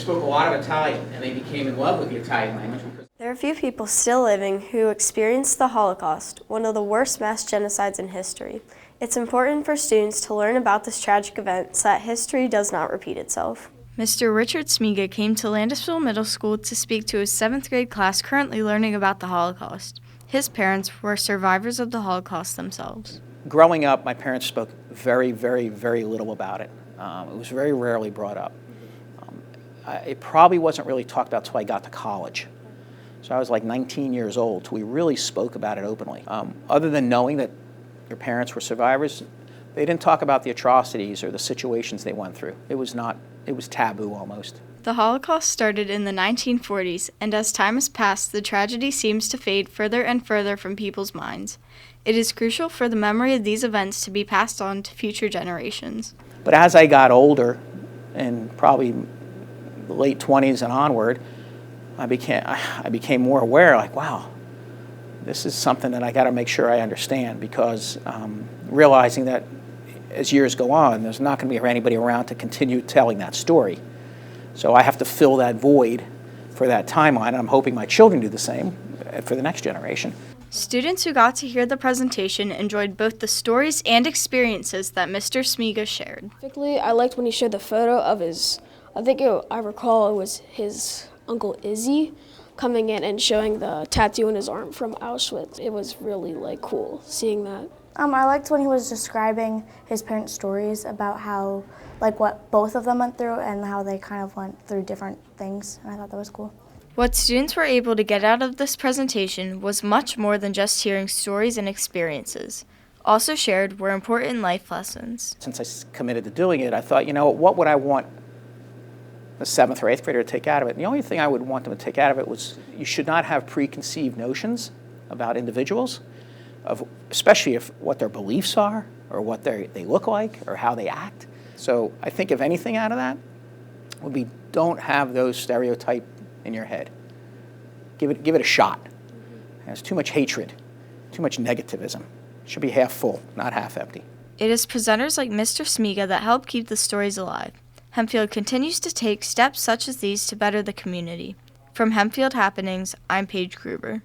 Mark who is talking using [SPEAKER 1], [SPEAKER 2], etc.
[SPEAKER 1] Spoke a lot of Italian, and they became in love with the Italian language.
[SPEAKER 2] There are few people still living who experienced the Holocaust, one of the worst mass genocides in history. It's important for students to learn about this tragic event so that history does not repeat itself.
[SPEAKER 3] Mr. Richard Smiga came to Landisville Middle School to speak to his 7th grade class currently learning about the Holocaust. His parents were survivors of the Holocaust themselves.
[SPEAKER 4] Growing up, my parents spoke very, very, very little about it. It was very rarely brought up. It probably wasn't really talked about until I got to college. So I was like 19 years old till we really spoke about it openly. Other than knowing that your parents were survivors, they didn't talk about the atrocities or the situations they went through. It was taboo almost.
[SPEAKER 3] The Holocaust started in the 1940s, and as time has passed, the tragedy seems to fade further and further from people's minds. It is crucial for the memory of these events to be passed on to future generations.
[SPEAKER 4] But as I got older, and probably the late 20s and onward, I became more aware, like, wow, this is something that I got to make sure I understand, because realizing that as years go on, there's not going to be anybody around to continue telling that story. So I have to fill that void for that timeline, and I'm hoping my children do the same for the next generation.
[SPEAKER 3] Students who got to hear the presentation enjoyed both the stories and experiences that Mr. Smiga shared.
[SPEAKER 5] Particularly, I liked when he showed the photo of his, I recall it was his Uncle Izzy coming in and showing the tattoo on his arm from Auschwitz. It was really cool seeing that.
[SPEAKER 6] I liked when he was describing his parents' stories about how, what both of them went through and how they kind of went through different things, and I thought that was cool.
[SPEAKER 3] What students were able to get out of this presentation was much more than just hearing stories and experiences. Also shared were important life lessons.
[SPEAKER 4] Since I committed to doing it, I thought, what would I want a 7th or 8th grader to take out of it? And the only thing I would want them to take out of it was you should not have preconceived notions about individuals, especially what their beliefs are, or what they look like, or how they act. So I think if anything out of that would be, don't have those stereotypes in your head. Give it a shot. There's too much hatred, too much negativism. It should be half full, not half empty.
[SPEAKER 3] It is presenters like Mr. Smiga that help keep the stories alive. Hempfield continues to take steps such as these to better the community. From Hempfield Happenings, I'm Paige Gruber.